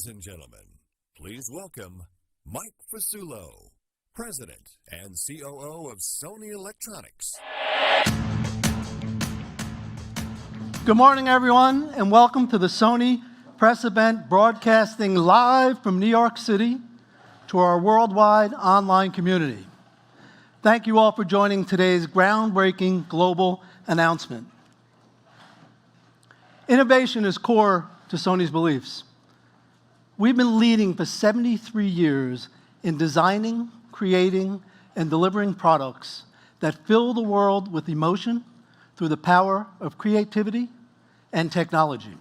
Ladies and gentlemen, please welcome Mike Fasulo, President and COO of Sony Electronics. Good morning, everyone, and welcome to the Sony press event broadcasting live from New York City to our worldwide online community. Thank you all for joining today's groundbreaking global announcement. Innovation is core to Sony's beliefs. We've been leading for 73 years in designing, creating, and delivering products that fill the world with emotion through the power of creativity and technology.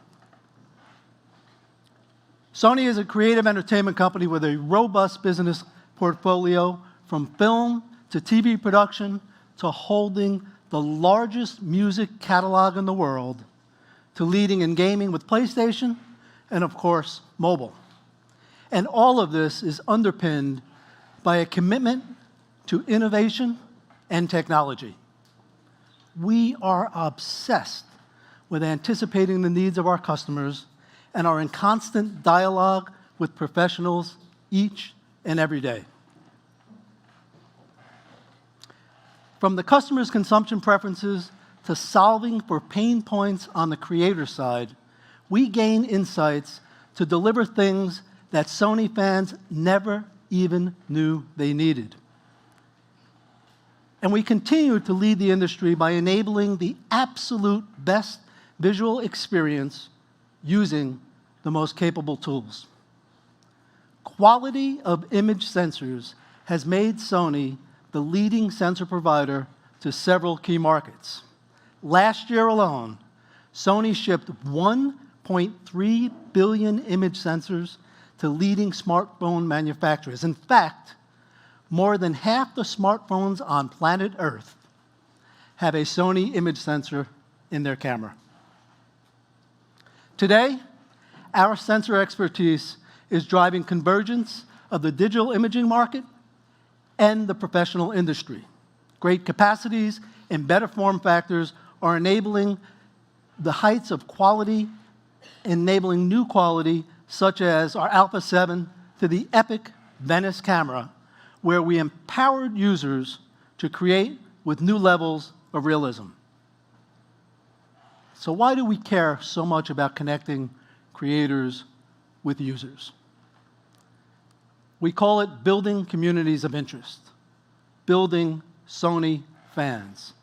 Sony is a creative entertainment company with a robust business portfolio, from film to TV production to holding the largest music catalog in the world, to leading in gaming with PlayStation, and of course, mobile. And all of this is underpinned by a commitment to innovation and technology. We are obsessed with anticipating the needs of our customers and are in constant dialogue with professionals each and every day. From the customer's consumption preferences to solving for pain points on the creator side, we gain insights to deliver things that Sony fans never even knew they needed. And we continue to lead the industry by enabling the absolute best visual experience using the most capable tools. Quality of image sensors has made Sony the leading sensor provider to several key markets. Last year alone, Sony shipped 1.3 billion image sensors to leading smartphone manufacturers. In fact, more than half the smartphones on planet Earth have a Sony image sensor in their camera. Today, our sensor expertise is driving convergence of the digital imaging market and the professional industry. Great capacities and better form factors are enabling the heights of quality, enabling new quality, such as our Alpha 7 to the epic Venice camera, where we empowered users to create with new levels of realism. So why do we care so much about connecting creators with users? We call it building communities of interest, building Sony fans.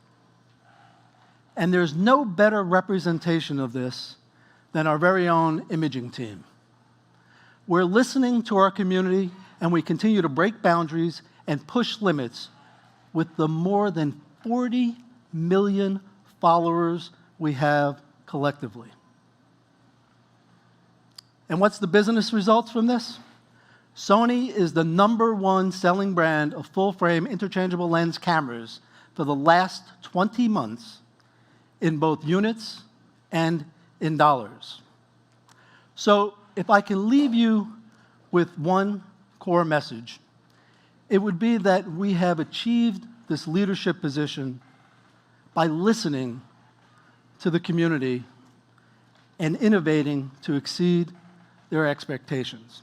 And there's no better representation of this than our very own imaging team. We're listening to our community, and we continue to break boundaries and push limits with the more than 40 million followers we have collectively. And what's the business results from this? Sony is the #1 selling brand of full-frame interchangeable lens cameras for the last 20 months in both units and in dollars. So if I can leave you with one core message, it would be that we have achieved this leadership position by listening to the community and innovating to exceed their expectations.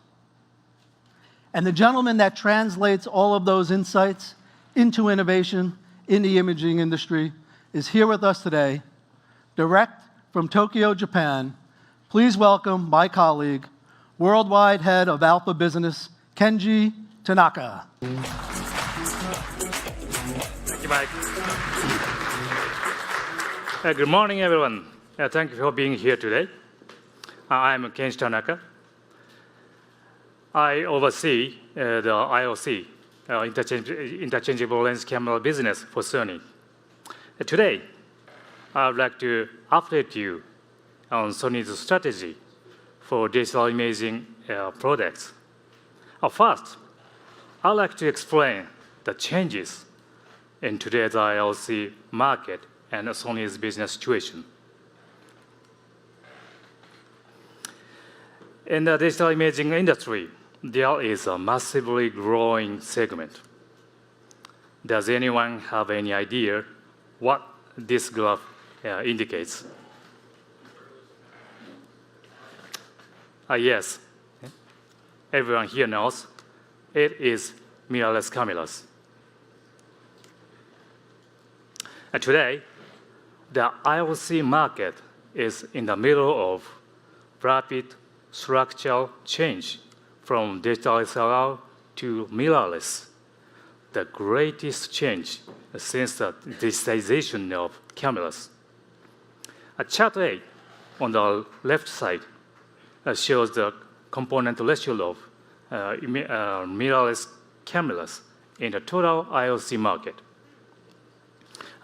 And the gentleman that translates all of those insights into innovation in the imaging industry is here with us today, direct from Tokyo, Japan. Please welcome my colleague, Worldwide Head of Alpha Business, Kenji Tanaka. Thank you, Mike. Good morning, everyone. Thank you for being here today. I'm Kenji Tanaka. I oversee the IOC, interchangeable lens camera business for Sony. Today, I would like to update you on Sony's strategy for digital imaging products. First, I'd like to explain the changes in today's ILC market and Sony's business situation. In the digital imaging industry, there is a massively growing segment. Does anyone have any idea what this graph indicates? Yes, everyone here knows, it is mirrorless cameras. And today, the IoT market is in the middle of rapid structural change from digital SLR to mirrorless, the greatest change since the digitization of cameras. Chart A on the left side shows the component ratio of mirrorless cameras in the total IoT market.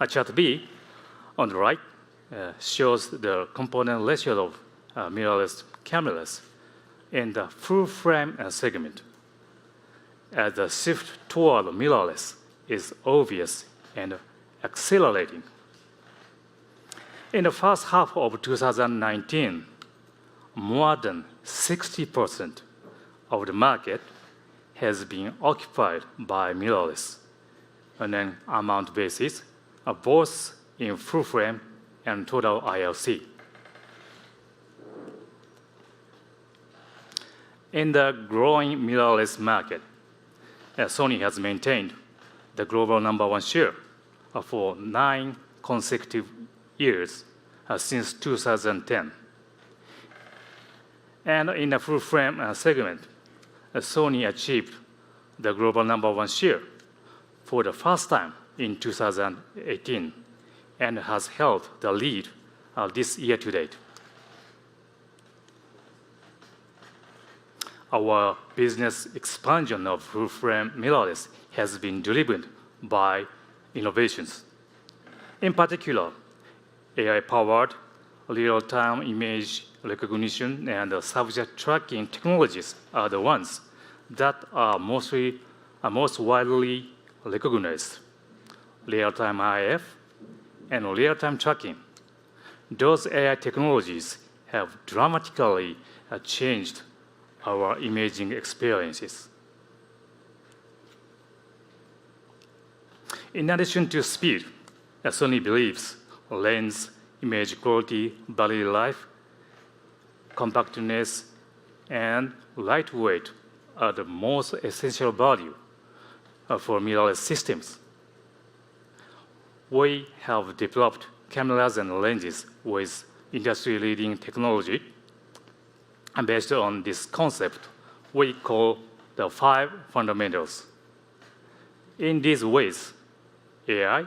Chart B on the right shows the component ratio of mirrorless cameras in the full-frame segment. As the shift toward mirrorless is obvious and accelerating. In the first half of 2019, more than 60% of the market has been occupied by mirrorless on an amount basis, both in full frame and total ILC. In the growing mirrorless market, Sony has maintained the global #1 share for 9 consecutive years since 2010. And in the full frame segment, Sony achieved the global #1 share for the first time in 2018 and has held the lead this year to date. Our business expansion of full-frame mirrorless has been driven by innovations. In particular, AI-powered real-time image recognition and subject tracking technologies are the ones that are most widely recognized. Real-time IF and real-time tracking. Those AI technologies have dramatically changed our imaging experiences. In addition to speed, Sony believes lens, image quality, battery life, compactness, and lightweight are the most essential value for mirrorless systems. We have developed cameras and lenses with industry-leading technology. And based on this concept, we call the 5 fundamentals. In these ways, AI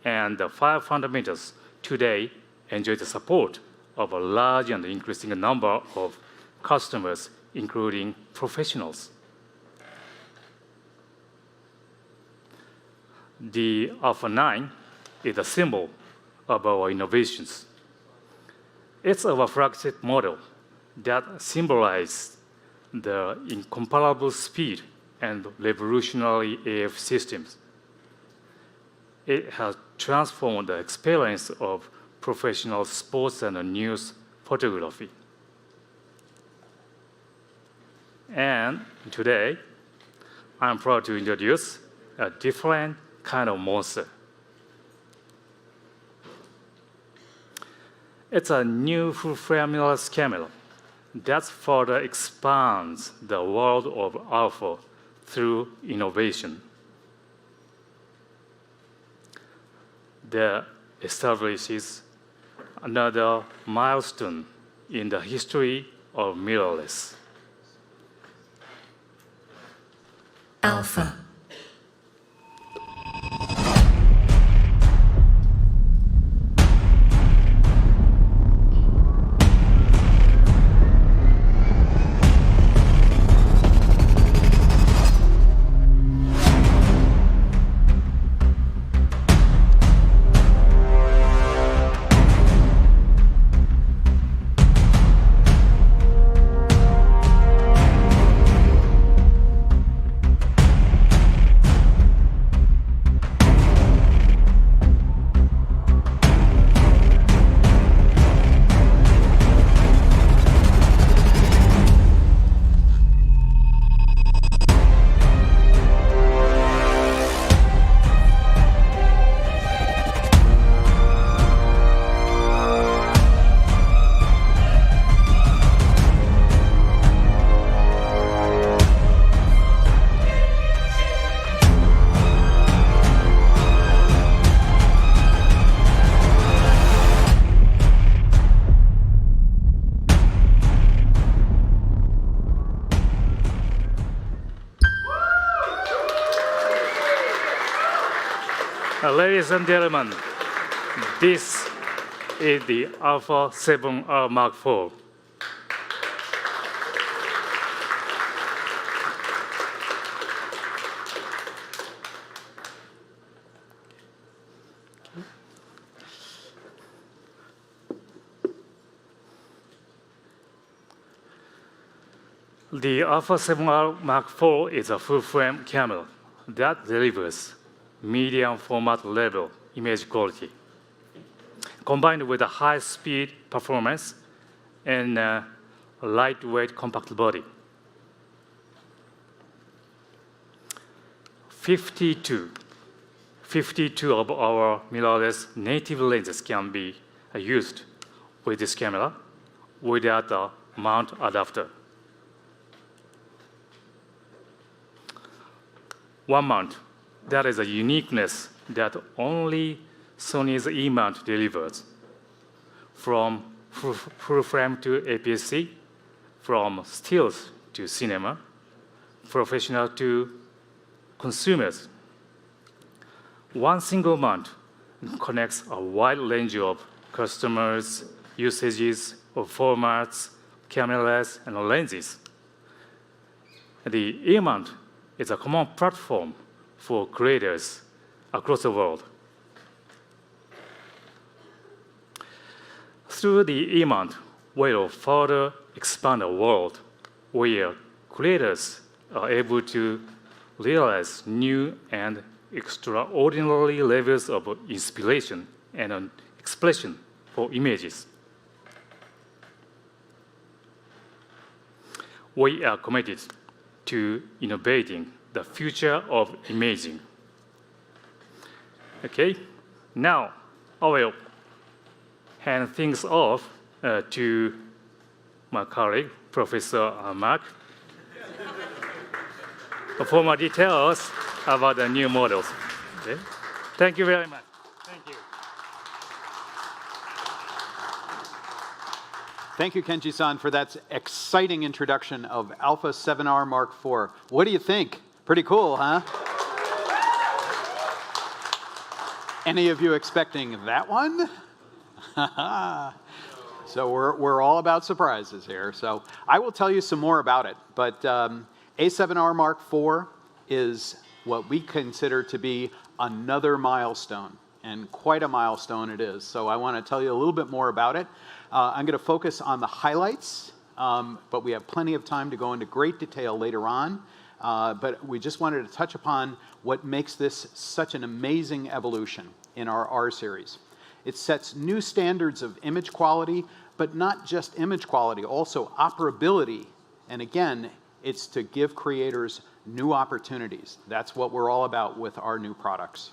and the 5 fundamentals today enjoy the support of a large and increasing number of customers, including professionals. The Alpha 9 is a symbol of our innovations. It's our flagship model that symbolizes the incomparable speed and revolutionary AF systems. It has transformed the experience of professional sports and news photography. And today, I'm proud to introduce a different kind of monster. It's a new full-frame mirrorless camera that further expands the world of Alpha through innovation. That establishes another milestone in the history of mirrorless. Alpha. Ladies and gentlemen, this is the Alpha 7R Mark IV. The Alpha 7R Mark IV is a full-frame camera that delivers medium format level image quality, combined with a high-speed performance and a lightweight compact body. 52 of our mirrorless native lenses can be used with this camera without a mount adapter. One mount, that is a uniqueness that only Sony's E-mount delivers. From full frame to APS-C, from stills to cinema, professional to consumers. One single mount connects a wide range of customers, usages of formats, cameras, and lenses. The E-mount is a common platform for creators across the world. Through the E-mount, we'll further expand a world where creators are able to realize new and extraordinary levels of inspiration and expression for images. We are committed to innovating the future of imaging. Okay, now I will hand things off to my colleague, Professor Mark, for more details about the new models. Okay? Thank you very much. Thank you. Thank you, Kenji-san, for that exciting introduction of Alpha 7R Mark IV. What do you think? Pretty cool, huh? Any of you expecting that one? So we're all about surprises here. So I will tell you some more about it. But A7R Mark IV is what we consider to be another milestone, and quite a milestone it is. So I want to tell you a little bit more about it. I'm going to focus on the highlights, but we have plenty of time to go into great detail later on. But we just wanted to touch upon what makes this such an amazing evolution in our R series. It sets new standards of image quality, but not just image quality, also operability. And again, it's to give creators new opportunities. That's what we're all about with our new products.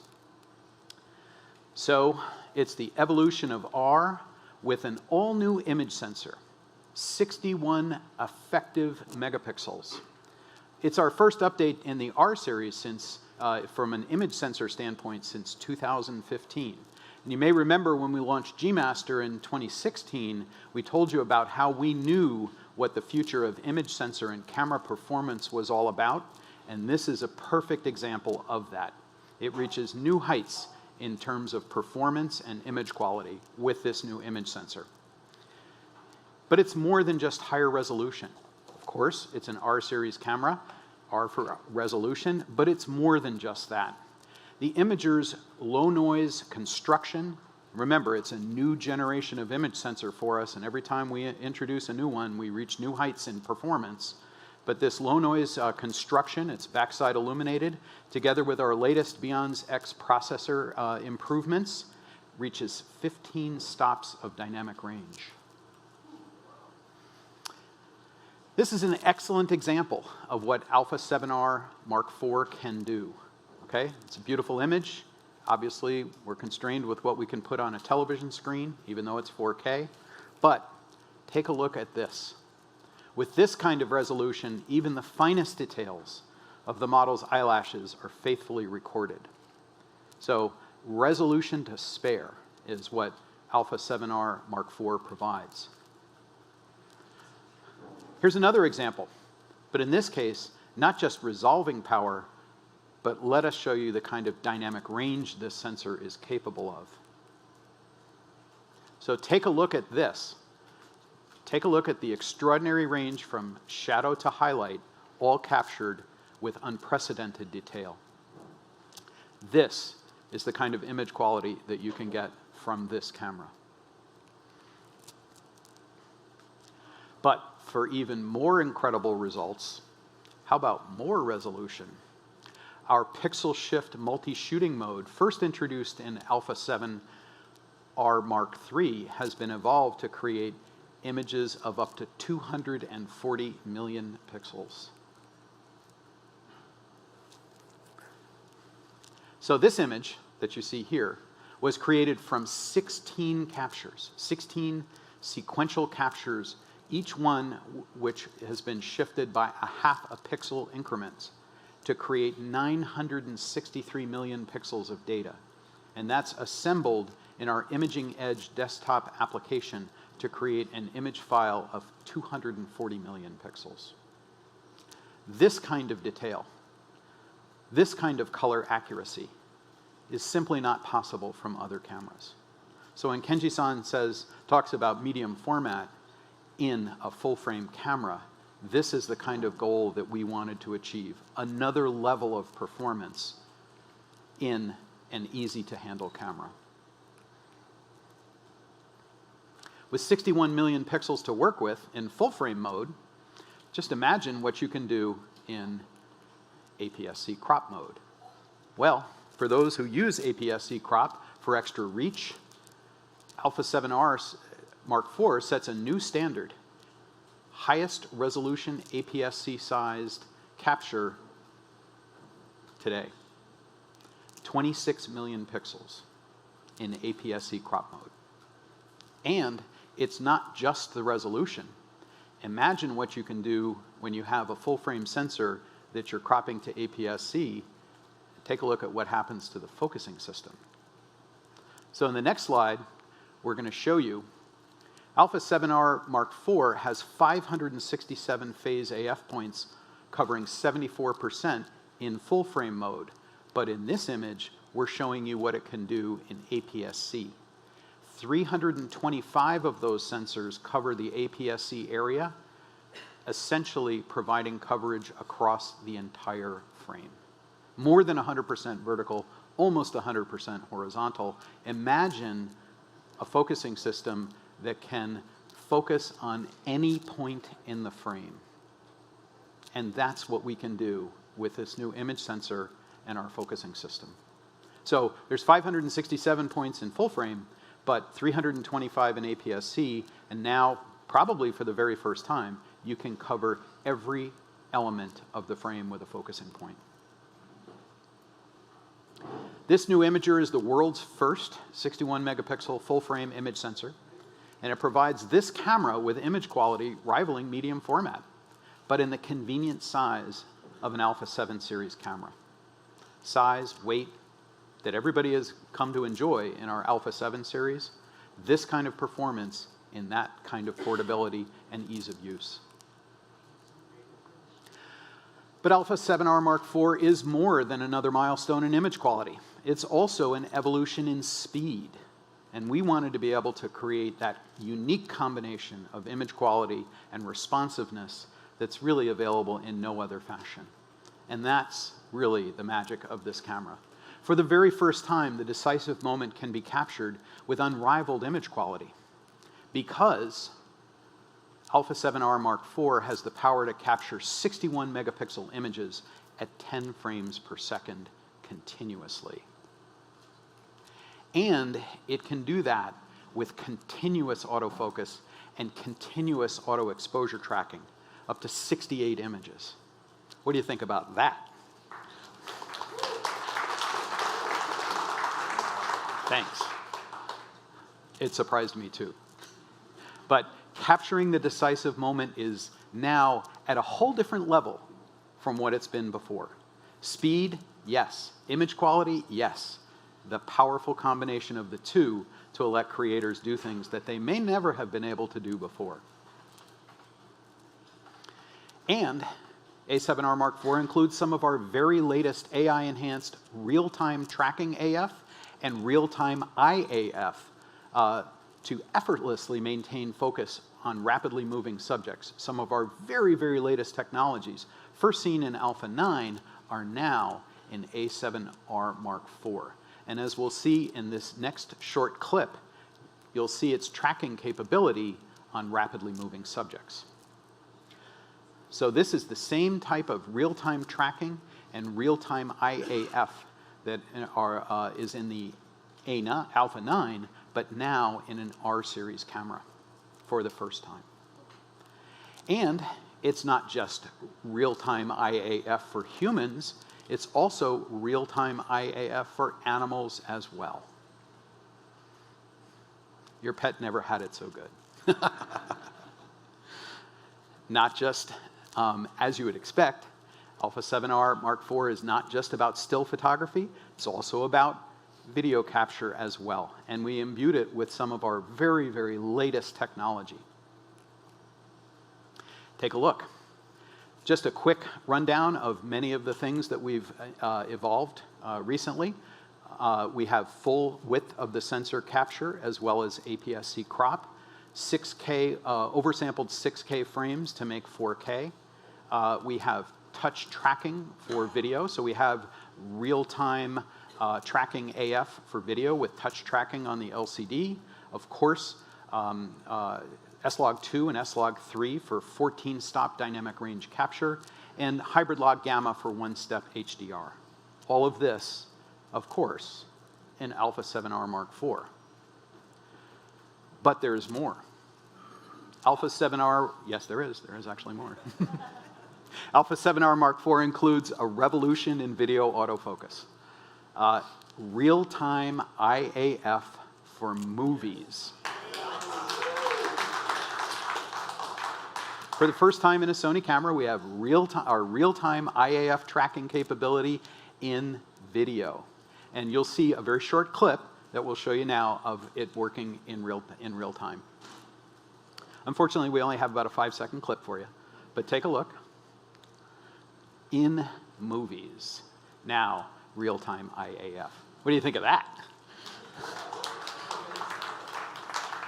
So it's the evolution of R with an all-new image sensor, 61 effective megapixels. It's our first update in the R series since, from an image sensor standpoint, since 2015. And you may remember when we launched G-Master in 2016, we told you about how we knew what the future of image sensor and camera performance was all about, and this is a perfect example of that. It reaches new heights in terms of performance and image quality with this new image sensor. But it's more than just higher resolution. Of course, it's an R series camera, R for resolution, but it's more than just that. The imager's low noise construction, remember, it's a new generation of image sensor for us, and every time we introduce a new one, we reach new heights in performance. But this low noise construction, it's backside illuminated, together with our latest Beyond's X processor improvements, reaches 15 stops of dynamic range. This is an excellent example of what Alpha 7R Mark IV can do. Okay, it's a beautiful image. Obviously, we're constrained with what we can put on a television screen, even though it's 4K. But take a look at this. With this kind of resolution, even the finest details of the model's eyelashes are faithfully recorded. So resolution to spare is what Alpha 7R Mark IV provides. Here's another example, but in this case, not just resolving power, but let us show you the kind of dynamic range this sensor is capable of. So take a look at this. Take a look at the extraordinary range from shadow to highlight, all captured with unprecedented detail. This is the kind of image quality that you can get from this camera. But for even more incredible results, how about more resolution? Our pixel shift multi-shooting mode, first introduced in A7R Mark III, has been evolved to create images of up to 240 million pixels. So this image that you see here was created from 16 captures, 16 sequential captures, each one which has been shifted by a half a pixel increments to create 963 million pixels of data. And that's assembled in our Imaging Edge desktop application to create an image file of 240 million pixels. This kind of detail, this kind of color accuracy is simply not possible from other cameras. So when Kenji-san talks about medium format in a full-frame camera, this is the kind of goal that we wanted to achieve, another level of performance in an easy-to-handle camera. With 61 million pixels to work with in full-frame mode, just imagine what you can do in APS-C crop mode. Well, for those who use APS-C crop for extra reach, A7R Mark IV sets a new standard. Highest resolution APS-C sized capture today. 26 million pixels in APS-C crop mode. And it's not just the resolution. Imagine what you can do when you have a full frame sensor that you're cropping to APS-C. Take a look at what happens to the focusing system. So in the next slide, we're going to show you A7R Mark IV has 567 phase AF points covering 74% in full frame mode. But in this image, we're showing you what it can do in APS-C. 325 of those sensors cover the APS-C area, essentially providing coverage across the entire frame. More than 100% vertical, almost 100% horizontal. Imagine a focusing system that can focus on any point in the frame. And that's what we can do with this new image sensor and our focusing system. So there's 567 points in full frame, but 325 in APS-C, and now, probably for the very first time, you can cover every element of the frame with a focusing point. This new imager is the world's first 61 megapixel full frame image sensor, and it provides this camera with image quality rivaling medium format, but in the convenient size of an A7 series camera. Size, weight, that everybody has come to enjoy in our A7 series, this kind of performance in that kind of portability and ease of use. But A7R Mark IV is more than another milestone in image quality. It's also an evolution in speed. And we wanted to be able to create that unique combination of image quality and responsiveness that's really available in no other fashion. And that's really the magic of this camera. For the very first time, the decisive moment can be captured with unrivaled image quality, because A7R Mark IV has the power to capture 61 megapixel images at 10 frames per second continuously. And it can do that with continuous autofocus and continuous auto exposure tracking, up to 68 images. What do you think about that? Thanks. It surprised me too. But capturing the decisive moment is now at a whole different level from what it's been before. Speed, yes. Image quality, yes. The powerful combination of the two to let creators do things that they may never have been able to do before. And A7R Mark IV includes some of our very latest AI-enhanced real-time tracking AF and real-time IAF to effortlessly maintain focus on rapidly moving subjects. Some of our very, very latest technologies, first seen in Alpha 9, are now in A7R Mark IV. And as we'll see in this next short clip, you'll see its tracking capability on rapidly moving subjects. So this is the same type of real-time tracking and real-time IAF that is in the Alpha 9, but now in an R series camera for the first time. And it's not just real-time IAF for humans, it's also real-time IAF for animals as well. Your pet never had it so good. Not just, as you would expect, Alpha 7R Mark IV is not just about still photography, it's also about video capture as well. And we imbued it with some of our very, very latest technology. Take a look. Just a quick rundown of many of the things that we've evolved recently. We have full width of the sensor capture as well as APS-C crop, 6K, oversampled 6K frames to make 4K. We have touch tracking for video, so we have real-time tracking AF for video with touch tracking on the LCD. Of course, S-Log2 and S-Log3 for 14-stop dynamic range capture, and hybrid log gamma for one-step HDR. All of this, of course, in Alpha 7R Mark IV. But there's more. Alpha 7R, yes, there is actually more. Alpha 7R Mark IV includes a revolution in video autofocus. Real-time IAF for movies. For the first time in a Sony camera, we have our real-time IAF tracking capability in video. And you'll see a very short clip that we'll show you now of it working in real time. Unfortunately, we only have about a 5-second clip for you, but take a look. In movies, now real-time IAF. What do you think of that?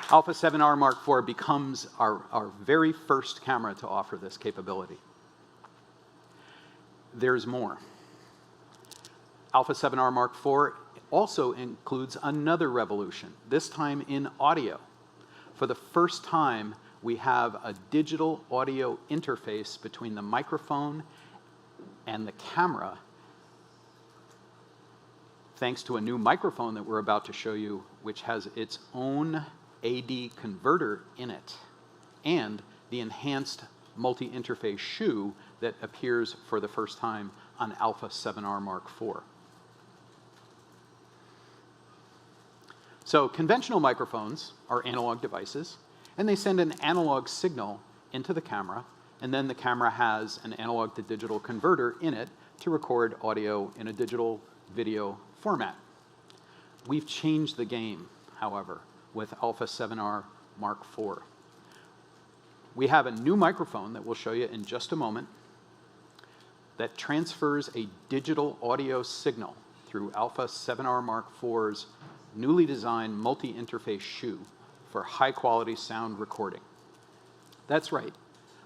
Alpha 7R Mark IV becomes our very first camera to offer this capability. There's more. Alpha 7R Mark IV also includes another revolution, this time in audio. For the first time, we have a digital audio interface between the microphone and the camera, thanks to a new microphone that we're about to show you, which has its own AD converter in it, and the enhanced multi-interface shoe that appears for the first time on Alpha 7R Mark IV. So conventional microphones are analog devices, and they send an analog signal into the camera, and then the camera has an analog to digital converter in it to record audio in a digital video format. We've changed the game, however, with Alpha 7R Mark IV. We have a new microphone that we'll show you in just a moment that transfers a digital audio signal through Alpha 7R Mark IV's newly designed multi-interface shoe for high-quality sound recording. That's right,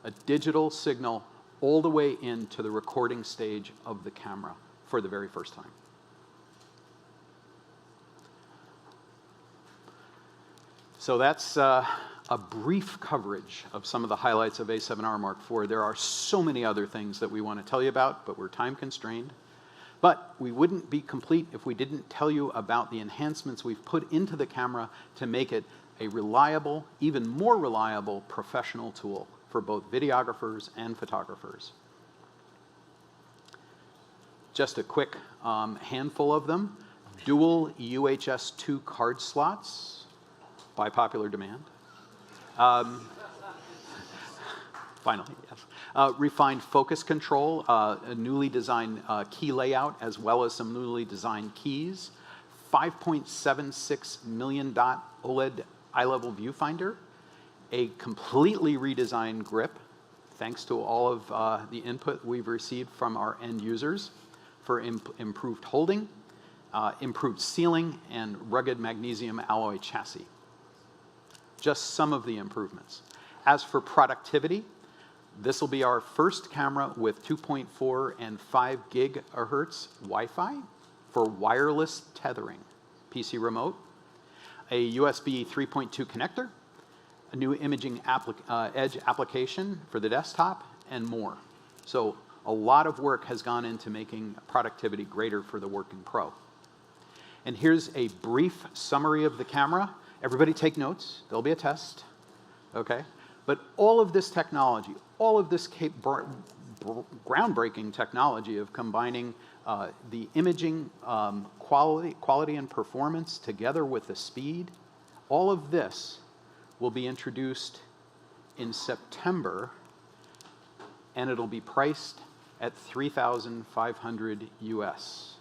a digital signal all the way into the recording stage of the camera for the very first time. So that's a brief coverage of some of the highlights of A7R Mark IV. There are so many other things that we want to tell you about, but we're time constrained. But we wouldn't be complete if we didn't tell you about the enhancements we've put into the camera to make it a reliable, even more reliable professional tool for both videographers and photographers. Just a quick handful of them. Dual UHS 2 card slots, by popular demand. Finally, yes. Refined focus control, a newly designed key layout, as well as some newly designed keys. 5.76 million dot OLED eye-level viewfinder. A completely redesigned grip, thanks to all of the input we've received from our end users for improved holding, improved sealing, and rugged magnesium alloy chassis. Just some of the improvements. As for productivity, this will be our first camera with 2.4 and 5 gigahertz Wi-Fi for wireless tethering, PC remote, a USB 3.2 connector, a new imaging edge application for the desktop, and more. So a lot of work has gone into making productivity greater for the working pro. And here's a brief summary of the camera. Everybody take notes. There'll be a test. Okay? But all of this technology, all of this groundbreaking technology of combining the imaging quality and performance together with the speed, all of this will be introduced in September, and it'll be priced at $3,500 US,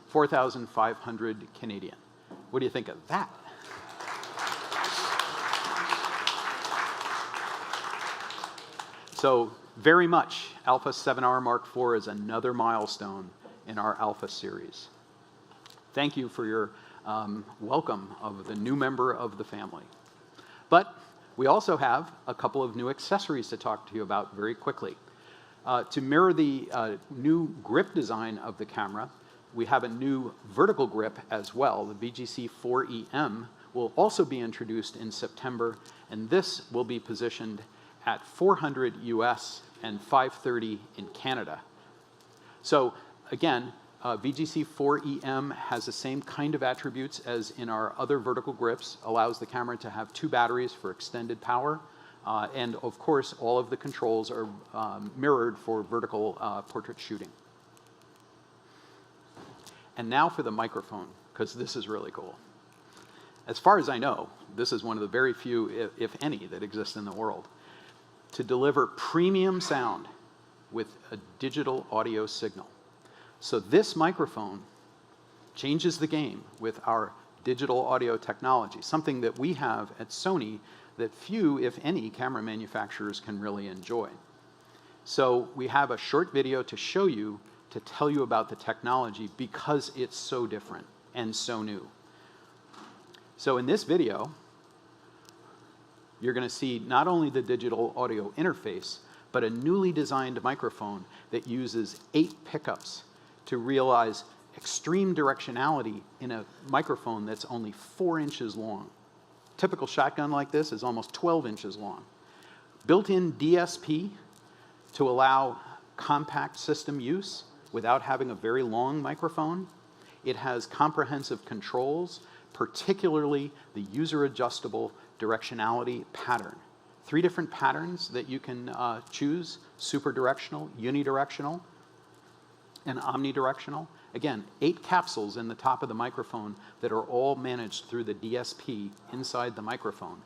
4,500 Canadian. What do you think of that? So very much, Alpha 7R Mark IV is another milestone in our Alpha series. Thank you for your welcome of the new member of the family. But we also have a couple of new accessories to talk to you about very quickly. To mirror the new grip design of the camera, we have a new vertical grip as well. The VGC 4EM will also be introduced in September, and this will be positioned at $400 US and $530 in Canada. So again, VGC 4EM has the same kind of attributes as in our other vertical grips, allows the camera to have 2 batteries for extended power, and of course all of the controls are mirrored for vertical portrait shooting. And now for the microphone, because this is really cool. As far as I know, this is one of the very few, if any, that exist in the world, to deliver premium sound with a digital audio signal. So this microphone changes the game with our digital audio technology, something that we have at Sony that few, if any, camera manufacturers can really enjoy. So we have a short video to show you, to tell you about the technology because it's so different and so new. So in this video, you're going to see not only the digital audio interface, but a newly designed microphone that uses 8 pickups to realize extreme directionality in a microphone that's only 4 inches long. Typical shotgun like this is almost 12 inches long. Built-in DSP to allow compact system use without having a very long microphone. It has comprehensive controls, particularly the user-adjustable directionality pattern. 3 different patterns that you can choose: super directional, unidirectional, and omnidirectional. Again, 8 capsules in the top of the microphone that are all managed through the DSP inside the microphone.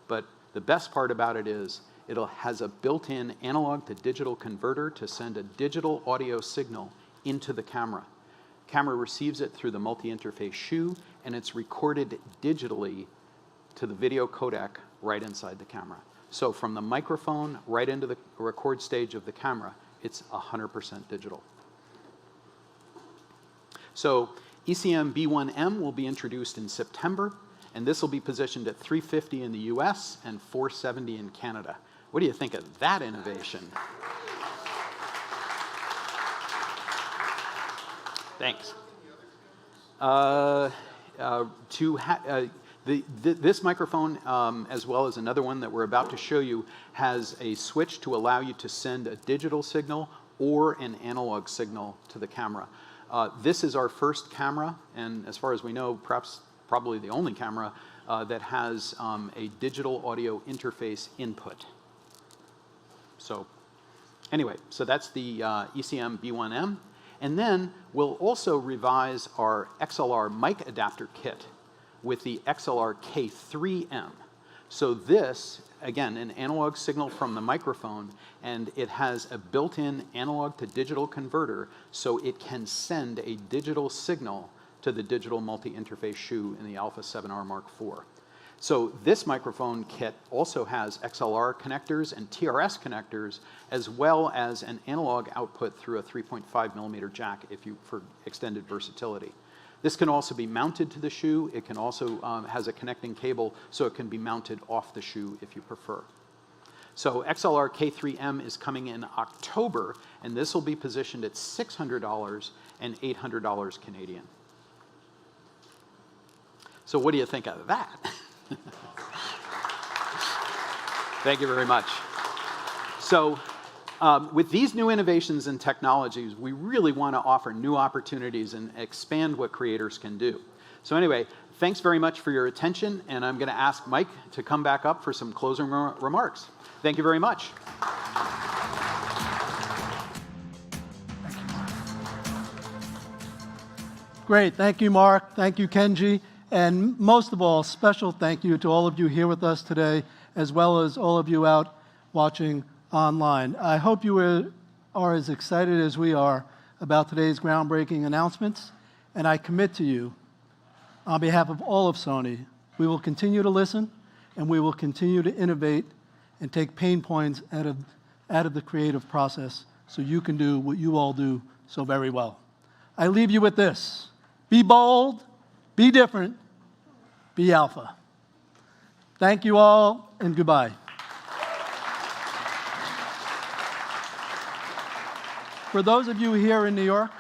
But the best part about it is it has a built-in analog to digital converter to send a digital audio signal into the camera. Camera receives it through the multi-interface shoe, and it's recorded digitally to the video codec right inside the camera. So from the microphone right into the record stage of the camera, it's 100% digital. So ECM B1M will be introduced in September, and this will be positioned at $350 in the US and $470 in Canada. What do you think of that innovation? Thanks. This microphone, as well as another one that we're about to show you, has a switch to allow you to send a digital signal or an analog signal to the camera. This is our first camera, and as far as we know, probably the only camera that has a digital audio interface input. So anyway, so that's the ECM B1M. And then we'll also revise our XLR mic adapter kit with the XLR K3M. So this, again, an analog signal from the microphone, and it has a built-in analog to digital converter, so it can send a digital signal to the digital multi-interface shoe in the Alpha 7R Mark IV. So this microphone kit also has XLR connectors and TRS connectors, as well as an analog output through a 3.5 millimeter jack for extended versatility. This can also be mounted to the shoe. It can also has a connecting cable, so it can be mounted off the shoe if you prefer. So XLR K3M is coming in October, and this will be positioned at $600 and $800 Canadian. So what do you think of that? Thank you very much. So with these new innovations and technologies, we really want to offer new opportunities and expand what creators can do. So anyway, thanks very much for your attention, and I'm going to ask Mike to come back up for some closing remarks. Thank you very much. Great. Thank you, Mark. Thank you, Kenji. And most of all, special thank you to all of you here with us today, as well as all of you out watching online. I hope you are as excited as we are about today's groundbreaking announcements, and I commit to you, on behalf of all of Sony, we will continue to listen, and we will continue to innovate and take pain points out of the creative process so you can do what you all do so very well. I leave you with this. Be bold, be different, be alpha. Thank you all, and goodbye. For those of you here in New York,